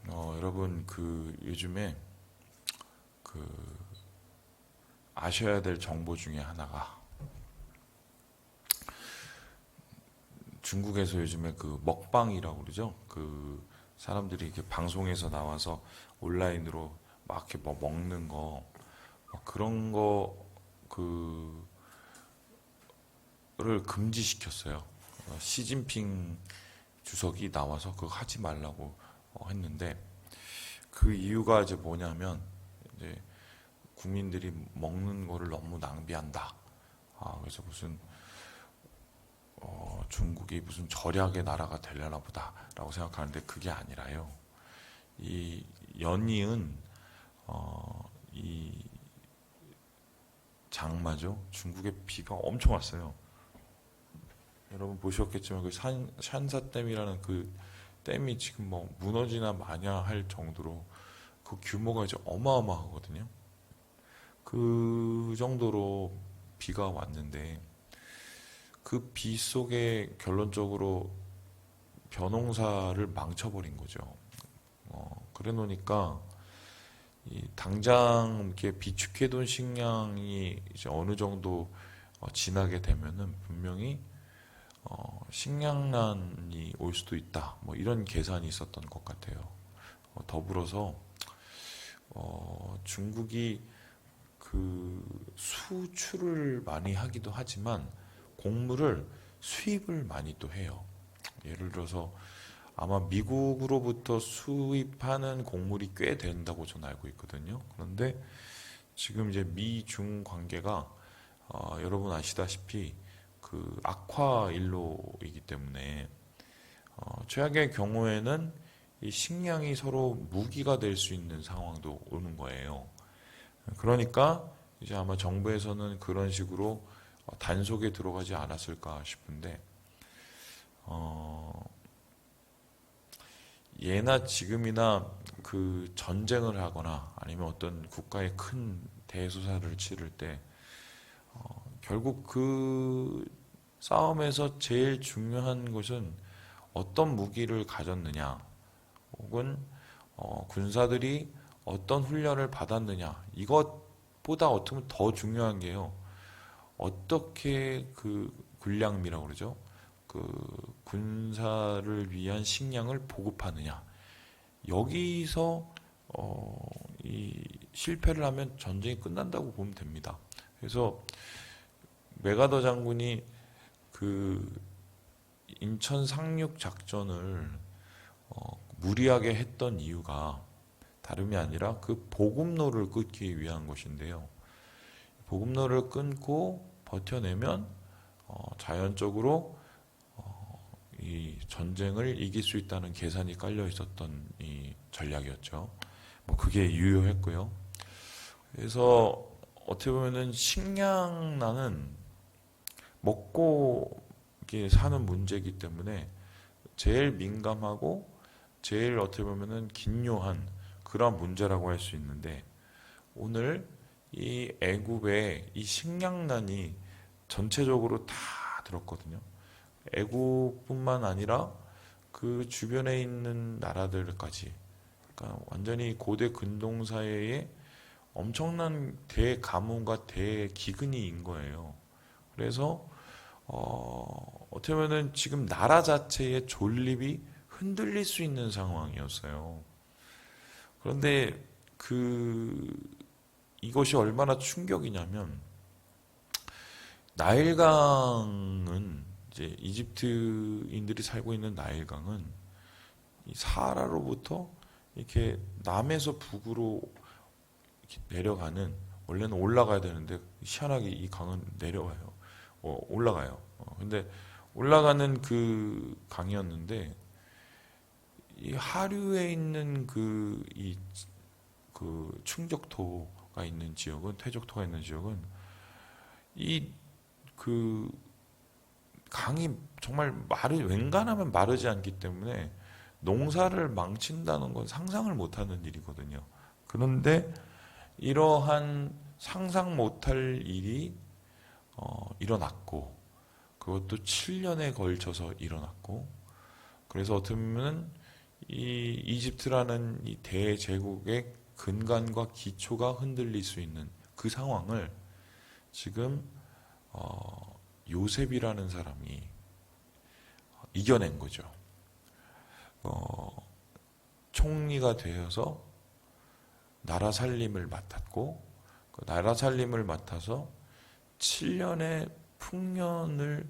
여러분 요즘에 그 아셔야 될 정보 중에 하나가 중국에서 요즘에 먹방이라고 그러죠. 사람들이 이렇게 방송에서 나와서 온라인으로 막 이렇게 뭐 먹는 거 그런 거를 금지시켰어요. 시진핑 주석이 나와서 그거 하지 말라고 했는데 그 이유가 이제 뭐냐면 이제 국민들이 먹는 거를 너무 낭비한다. 그래서 무슨 중국이 무슨 절약의 나라가 되려나 보다라고 생각하는데 그게 아니라요. 이 연이은 이 장마죠. 중국에 비가 엄청 왔어요. 여러분 보셨겠지만 샨사댐이라는 그 댐이 지금 뭐 무너지나 마냐 할 정도로 그 규모가 이제 어마어마하거든요. 그 정도로 비가 왔는데 그 비 속에 결론적으로 벼농사를 망쳐버린 거죠. 그래 놓으니까 당장 이렇게 비축해둔 식량이 이제 어느 정도 지나게 되면은 분명히 식량난이 올 수도 있다. 뭐 이런 계산이 있었던 것 같아요. 더불어서 중국이 수출을 많이 하기도 하지만 곡물을 수입을 많이 또 해요. 예를 들어서 아마 미국으로부터 수입하는 곡물이 꽤 된다고 저는 알고 있거든요. 그런데 지금 이제 미중 관계가 여러분 아시다시피 악화 일로이기 때문에 최악의 경우에는 이 식량이 서로 무기가 될 수 있는 상황도 오는 거예요. 그러니까 이제 아마 정부에서는 그런 식으로 단속에 들어가지 않았을까 싶은데 예나 지금이나 전쟁을 하거나 아니면 어떤 국가의 큰 대소사를 치를 때 결국 그 싸움에서 제일 중요한 것은 어떤 무기를 가졌느냐 혹은 군사들이 어떤 훈련을 받았느냐 이것보다 어떻게 보면 더 중요한 게요. 어떻게 군량미라고 그러죠? 군사를 위한 식량을 보급하느냐. 여기서 이 실패를 하면 전쟁이 끝난다고 보면 됩니다. 그래서 메가더 장군이 인천 상륙 작전을 무리하게 했던 이유가 다름이 아니라 보급로를 끊기 위한 것인데요. 보급로를 끊고 버텨내면 자연적으로 이 전쟁을 이길 수 있다는 계산이 깔려 있었던 이 전략이었죠. 뭐 그게 유효했고요. 그래서 어떻게 보면은 식량난은 먹고 이렇게 사는 문제이기 때문에 제일 민감하고 제일 어떻게 보면은 긴요한 그런 문제라고 할 수 있는데 오늘 이 애굽의 이 식량난이 전체적으로 다 들었거든요. 애국뿐만 아니라 그 주변에 있는 나라들까지, 그러니까 완전히 고대 근동 사회에 엄청난 대가뭄과 대기근이인 거예요. 그래서 어떻게 보면은 지금 나라 자체의 존립이 흔들릴 수 있는 상황이었어요. 그런데 이것이 얼마나 충격이냐면 나일강은 이제 이집트인들이 살고 있는 나일강은 이 사하라로부터 이렇게 남에서 북으로 이렇게 내려가는 원래는 올라가야 되는데 희한하게 이 강은 내려와요. 올라가요. 근데 올라가는 그 강이었는데 이 하류에 있는 충적토가 있는 지역은 퇴적토가 있는 지역은 이 강이 정말 웬간하면 마르지 않기 때문에 농사를 망친다는 건 상상을 못하는 일이거든요. 그런데 이러한 상상 못할 일이 일어났고 그것도 7년에 걸쳐서 일어났고 그래서 어떻게 보면 이 이집트라는 이 대제국의 근간과 기초가 흔들릴 수 있는 그 상황을 지금 요셉이라는 사람이 이겨낸 거죠. 총리가 되어서 나라 살림을 맡았고, 그 나라 살림을 맡아서 7년의 풍년을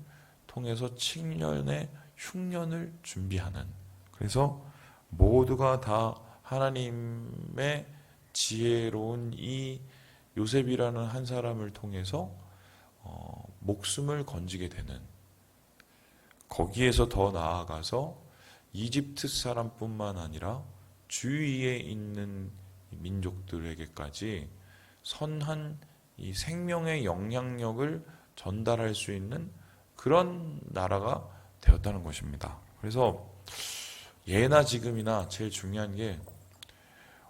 통해서 7년의 흉년을 준비하는, 그래서 모두가 다 하나님의 지혜로운 이 요셉이라는 한 사람을 통해서 목숨을 건지게 되는, 거기에서 더 나아가서 이집트 사람뿐만 아니라 주위에 있는 민족들에게까지 선한 이 생명의 영향력을 전달할 수 있는 그런 나라가 되었다는 것입니다. 그래서 예나 지금이나 제일 중요한 게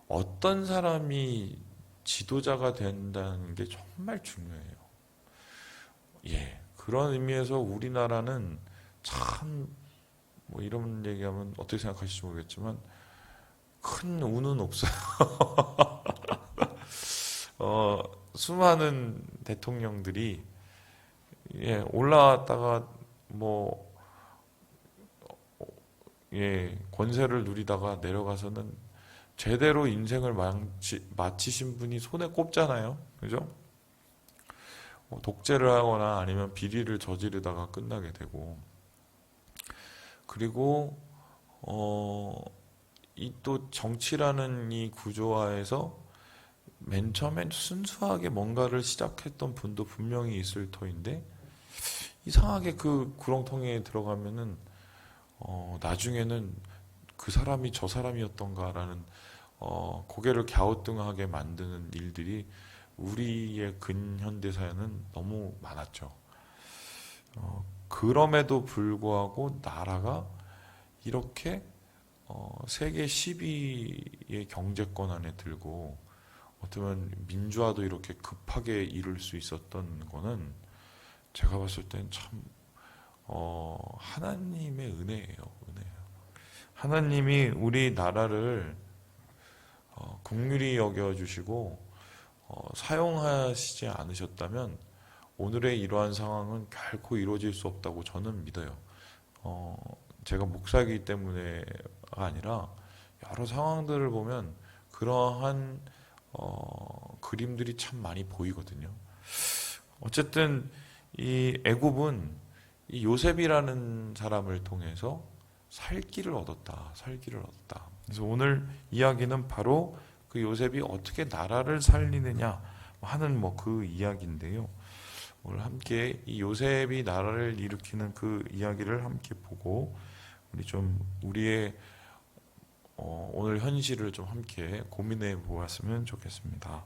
어떤 사람이 지도자가 된다는 게 정말 중요해요. 예, 그런 의미에서 우리나라는 참, 뭐 이런 얘기하면 어떻게 생각하실지 모르겠지만 큰 운은 없어요. 수많은 대통령들이 올라왔다가 뭐 권세를 누리다가 내려가서는 제대로 인생을 마치신 분이 손에 꼽잖아요. 그죠? 독재를 하거나 아니면 비리를 저지르다가 끝나게 되고, 그리고 이 또 정치라는 이 구조화에서 맨 처음엔 순수하게 뭔가를 시작했던 분도 분명히 있을 터인데, 이상하게 그 구렁텅이에 들어가면은 나중에는 그 사람이 저 사람이었던가라는 고개를 갸우뚱하게 만드는 일들이 우리의 근현대사에는 너무 많았죠. 그럼에도 불구하고 나라가 이렇게 세계 10위의 경제권 안에 들고 어쩌면 민주화도 이렇게 급하게 이룰 수 있었던 거는 제가 봤을 땐 참 하나님의 은혜예요. 은혜예요. 하나님이 우리 나라를 긍휼히 여겨주시고 사용하시지 않으셨다면 오늘의 이러한 상황은 결코 이루어질 수 없다고 저는 믿어요. 제가 목사이기 때문에가 아니라 여러 상황들을 보면 그러한 그림들이 참 많이 보이거든요. 어쨌든 이 애굽은 이 요셉이라는 사람을 통해서 살 길을 얻었다. 살 길을 얻었다. 그래서 오늘 이야기는 바로 그 요셉이 어떻게 나라를 살리느냐 하는 뭐 그 이야기인데요. 오늘 함께 이 요셉이 나라를 일으키는 그 이야기를 함께 보고 우리 좀 우리의 오늘 현실을 좀 함께 고민해 보았으면 좋겠습니다.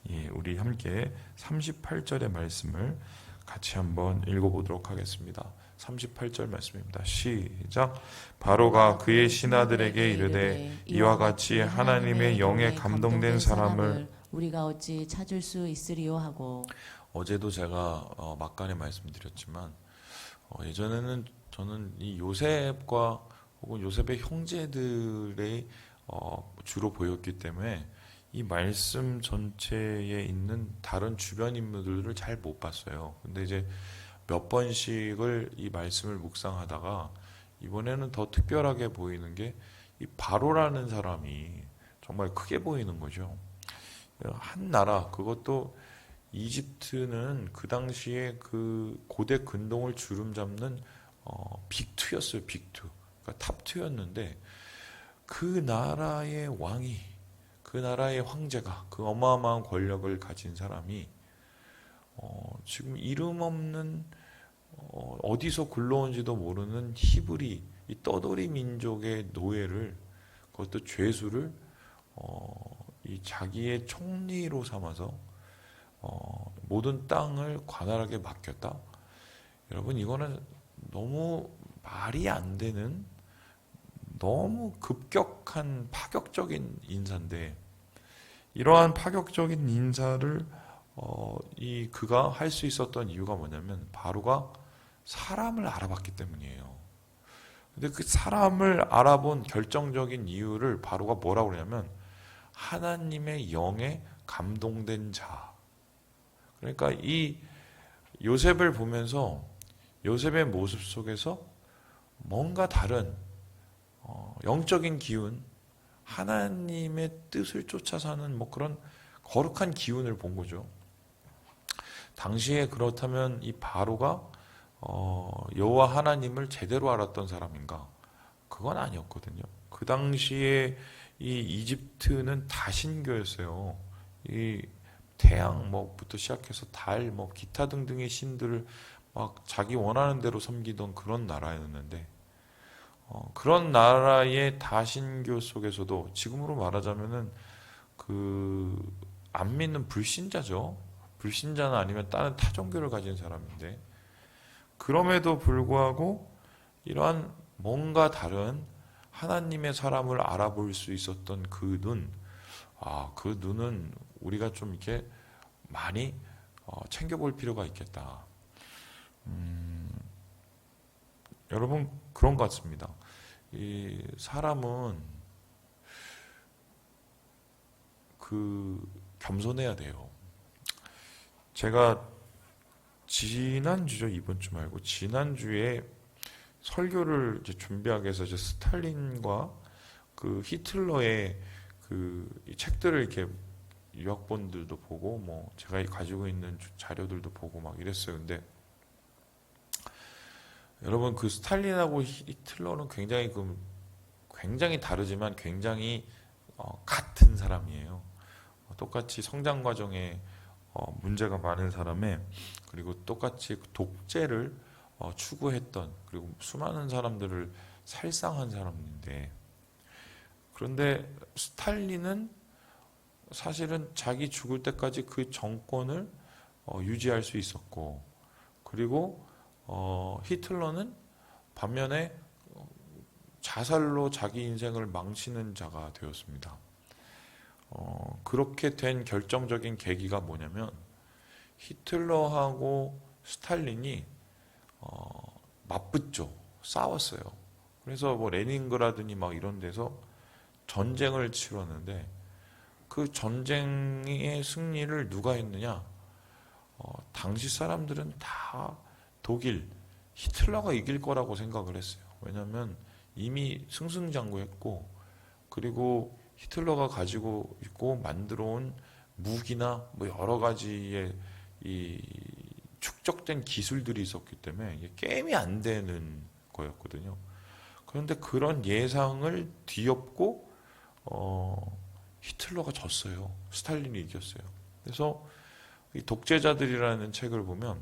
예, 우리 함께 38절의 말씀을 같이 한번 읽어보도록 하겠습니다. 38절 말씀입니다. 시작. 바로가 그의 신하들에게 이르되 이와 같이 하나님의 영에 감동된 사람을 우리가 어찌 찾을 수 있으리요 하고. 어제도 제가 막간에 말씀드렸지만 예전에는 저는 이 요셉과 혹은 요셉의 형제들의 주로 보였기 때문에 이 말씀 전체에 있는 다른 주변 인물들을 잘 못 봤어요. 근데 이제 몇 번씩을 이 말씀을 묵상하다가 이번에는 더 특별하게 보이는 게 이 바로라는 사람이 정말 크게 보이는 거죠. 한 나라, 그것도 이집트는 그 당시에 그 고대 근동을 주름잡는 빅2였어요. 빅2. 그러니까 탑2였는데 그 나라의 왕이, 그 나라의 황제가, 그 어마어마한 권력을 가진 사람이 지금 이름 없는 어디서 굴러온지도 모르는 히브리, 이 떠돌이 민족의 노예를, 그것도 죄수를 이 자기의 총리로 삼아서 모든 땅을 관할하게 맡겼다. 여러분, 이거는 너무 말이 안 되는 너무 급격한 파격적인 인사인데, 이러한 파격적인 인사를 그가 할 수 있었던 이유가 뭐냐면 바로가 사람을 알아봤기 때문이에요. 근데 그 사람을 알아본 결정적인 이유를 바로가 뭐라고 그러냐면 하나님의 영에 감동된 자. 그러니까 이 요셉을 보면서 요셉의 모습 속에서 뭔가 다른 영적인 기운, 하나님의 뜻을 쫓아 사는 뭐 그런 거룩한 기운을 본 거죠. 당시에 그렇다면 이 바로가 여호와 하나님을 제대로 알았던 사람인가? 그건 아니었거든요. 그 당시에 이 이집트는 다신교였어요. 이 태양 뭐부터 시작해서 달, 뭐 기타 등등의 신들을 막 자기 원하는 대로 섬기던 그런 나라였는데 그런 나라의 다신교 속에서도 지금으로 말하자면은 그 안 믿는 불신자죠. 불신자는 아니면 다른 타종교를 가진 사람인데 그럼에도 불구하고 이러한 뭔가 다른 하나님의 사람을 알아볼 수 있었던 그 눈, 그 눈은 우리가 좀 이렇게 많이 챙겨볼 필요가 있겠다. 여러분 그런 것 같습니다. 이 사람은 겸손해야 돼요. 제가 지난주죠, 이번 주 말고 지난주에 설교를 이제 준비하기 위해서 이제 스탈린과 그 히틀러의 이 책들을 이렇게 유학본들도 보고 뭐 제가 가지고 있는 자료들도 보고 막 이랬어요. 근데 여러분 그 스탈린하고 히틀러는 굉장히 다르지만 굉장히 같은 사람이에요. 똑같이 성장 과정에 문제가 많은 사람에 그리고 똑같이 독재를 추구했던 그리고 수많은 사람들을 살상한 사람인데 그런데 스탈린은 사실은 자기 죽을 때까지 그 정권을 유지할 수 있었고 그리고 히틀러는 반면에 자살로 자기 인생을 망치는 자가 되었습니다. 그렇게 된 결정적인 계기가 뭐냐면 히틀러하고 스탈린이 맞붙죠. 싸웠어요. 그래서 뭐 레닌그라드니 막 이런 데서 전쟁을 치렀는데 그 전쟁의 승리를 누가 했느냐? 당시 사람들은 다 독일, 히틀러가 이길 거라고 생각을 했어요. 왜냐하면 이미 승승장구했고 그리고 히틀러가 가지고 있고 만들어 온 무기나 뭐 여러 가지의 이 축적된 기술들이 있었기 때문에 이게 게임이 안 되는 거였거든요. 그런데 그런 예상을 뒤엎고 히틀러가 졌어요. 스탈린이 이겼어요. 그래서 이 독재자들이라는 책을 보면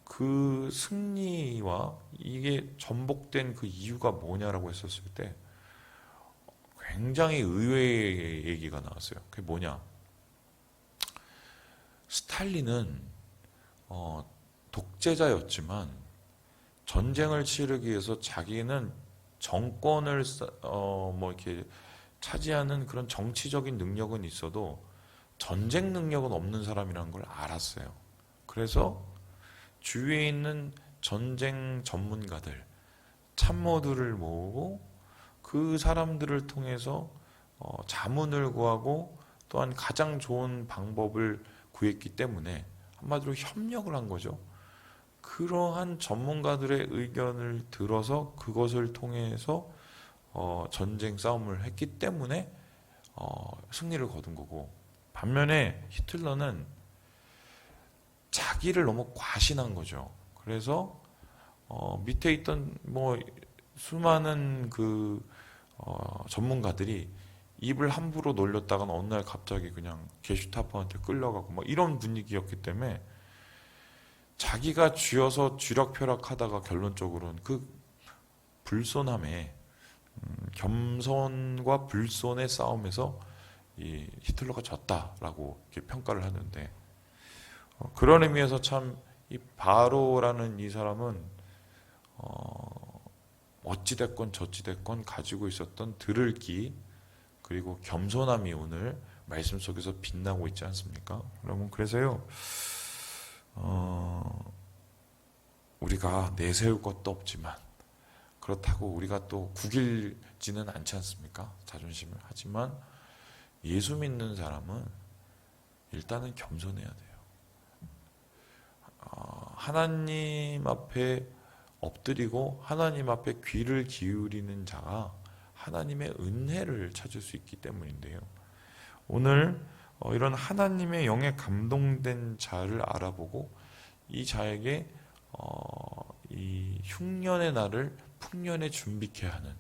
그 승리와 이게 전복된 그 이유가 뭐냐라고 했었을 때 굉장히 의외의 얘기가 나왔어요. 그게 뭐냐? 스탈린은 독재자였지만 전쟁을 치르기 위해서 자기는 정권을 뭐 이렇게 차지하는 그런 정치적인 능력은 있어도 전쟁 능력은 없는 사람이라는 걸 알았어요. 그래서 주위에 있는 전쟁 전문가들, 참모들을 모으고 그 사람들을 통해서 자문을 구하고 또한 가장 좋은 방법을 구했기 때문에 한마디로 협력을 한 거죠. 그러한 전문가들의 의견을 들어서 그것을 통해서 전쟁 싸움을 했기 때문에 승리를 거둔 거고 반면에 히틀러는 자기를 너무 과신한 거죠. 그래서 밑에 있던 뭐 수많은 전문가들이 입을 함부로 놀렸다가는 어느 날 갑자기 그냥 게슈타포한테 끌려가고 뭐 이런 분위기였기 때문에 자기가 쥐어서 쥐락펴락하다가 결론적으로는 그 불손함에 겸손과 불손의 싸움에서 이 히틀러가 졌다라고 이렇게 평가를 하는데 그런 의미에서 참 이 바로라는 이 사람은 어찌됐건 저찌됐건 가지고 있었던 들을기 그리고 겸손함이 오늘 말씀 속에서 빛나고 있지 않습니까? 여러분 그래서요 우리가 내세울 것도 없지만 그렇다고 우리가 또 구길지는 않지 않습니까? 자존심을. 하지만 예수 믿는 사람은 일단은 겸손해야 돼요. 하나님 앞에 엎드리고 하나님 앞에 귀를 기울이는 자가 하나님의 은혜를 찾을 수 있기 때문인데요. 오늘 이런 하나님의 영에 감동된 자를 알아보고 이 자에게 이 흉년의 날을 풍년에 준비케 하는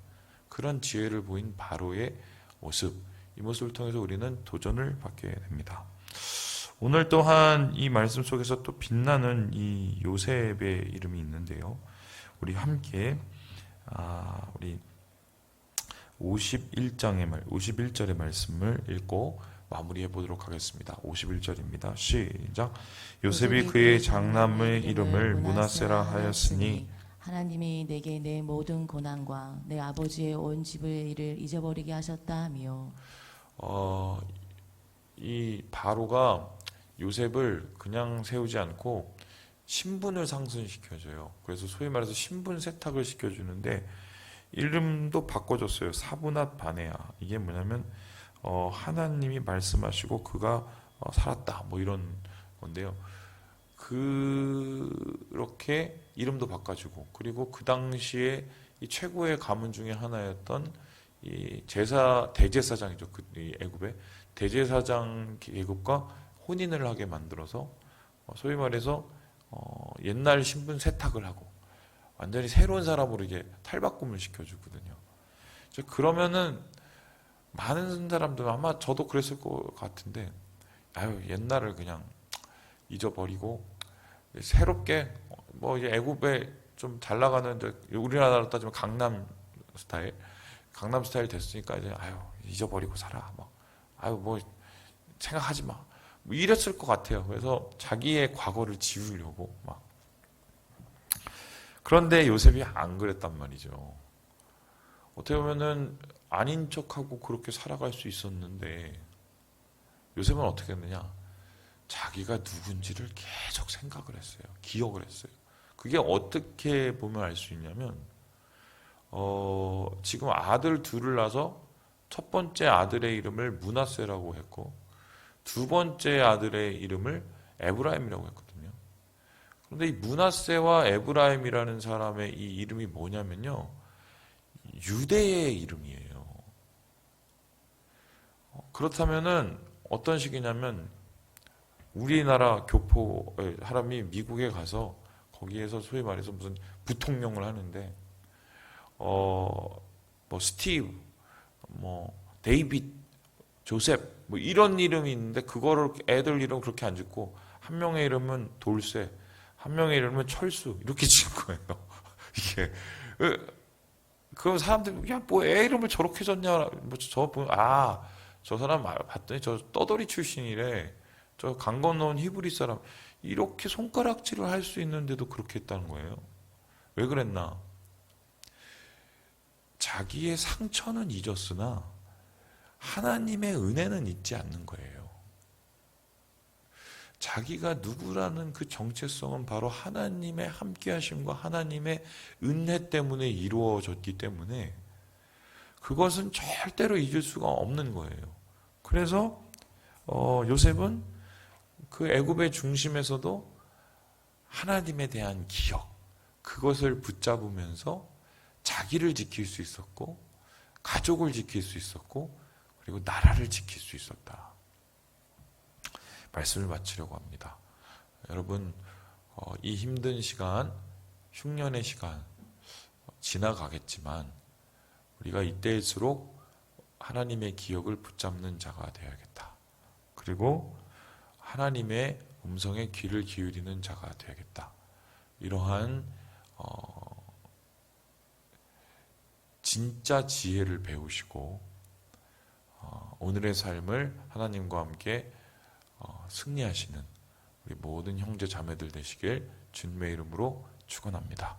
그런 지혜를 보인 바로의 모습, 이 모습을 통해서 우리는 도전을 받게 됩니다. 오늘 또한 이 말씀 속에서 또 빛나는 이 요셉의 이름이 있는데요. 우리 함께 우리 51절의 말씀을 읽고 마무리해 보도록 하겠습니다. 51절입니다. 시작. 요셉이 그의 장남의 이름을 므낫세라 하였으니 하나님이 내게 내 모든 고난과 내 아버지의 온 집의 일을 잊어버리게 하셨다 하며. 이 바로가 요셉을 그냥 세우지 않고 신분을 상승시켜줘요. 그래서 소위 말해서 신분 세탁을 시켜주는데 이름도 바꿔줬어요. 사브낫 바네아. 이게 뭐냐면 하나님이 말씀하시고 그가 살았다, 뭐 이런 건데요. 그렇게 이름도 바꿔주고, 그리고 그 당시에 이 최고의 가문 중에 하나였던 이 대제사장이죠. 이 애굽의 대제사장 계급과 혼인을 하게 만들어서 소위 말해서 옛날 신분 세탁을 하고 완전히 새로운 사람으로 이게 탈바꿈을 시켜주거든요. 그러면은 많은 사람들, 아마 저도 그랬을 것 같은데, 옛날을 그냥 잊어버리고 새롭게 뭐 이제 애굽에 좀 잘 나가는, 우리나라로 따지면 강남 스타일 됐으니까 이제 잊어버리고 살아, 뭐 생각하지 마, 뭐 이랬을 것 같아요. 그래서 자기의 과거를 지우려고 막. 그런데 요셉이 안 그랬단 말이죠. 어떻게 보면은 아닌 척하고 그렇게 살아갈 수 있었는데, 요셉은 어떻게 했느냐? 자기가 누군지를 계속 생각을 했어요. 기억을 했어요. 그게 어떻게 보면 알 수 있냐면, 지금 아들 둘을 낳아서 첫 번째 아들의 이름을 므낫세라고 했고, 두 번째 아들의 이름을 에브라임이라고 했거든요. 그런데 이 므낫세와 에브라임이라는 사람의 이 이름이 뭐냐면요, 유대의 이름이에요. 그렇다면은 어떤 식이냐면, 우리나라 교포 사람이 미국에 가서 거기에서 소위 말해서 무슨 부통령을 하는데, 뭐 스티브, 뭐 데이빗, 조셉, 뭐 이런 이름이 있는데 그거를 애들 이름 그렇게 안 짓고 한 명의 이름은 돌쇠, 한 명의 이름은 철수 이렇게 지은 거예요. 이게 그럼 사람들이 뭐 애 이름을 저렇게 졌냐, 저 보면 저 사람 봤더니 저 떠돌이 출신이래, 저 강 건너온 히브리 사람, 이렇게 손가락질을 할 수 있는데도 그렇게 했다는 거예요. 왜 그랬나? 자기의 상처는 잊었으나 하나님의 은혜는 잊지 않는 거예요. 자기가 누구라는 그 정체성은 바로 하나님의 함께하심과 하나님의 은혜 때문에 이루어졌기 때문에 그것은 절대로 잊을 수가 없는 거예요. 그래서 요셉은 그 애굽의 중심에서도 하나님에 대한 기억, 그것을 붙잡으면서 자기를 지킬 수 있었고, 가족을 지킬 수 있었고, 그리고 나라를 지킬 수 있었다. 말씀을 마치려고 합니다. 여러분, 이 힘든 시간, 흉년의 시간 지나가겠지만 우리가 이때일수록 하나님의 기억을 붙잡는 자가 되어야겠다. 그리고 하나님의 음성에 귀를 기울이는 자가 되어야겠다. 이러한 진짜 지혜를 배우시고 오늘의 삶을 하나님과 함께 승리하시는 우리 모든 형제 자매들 되시길 주님의 이름으로 축원합니다.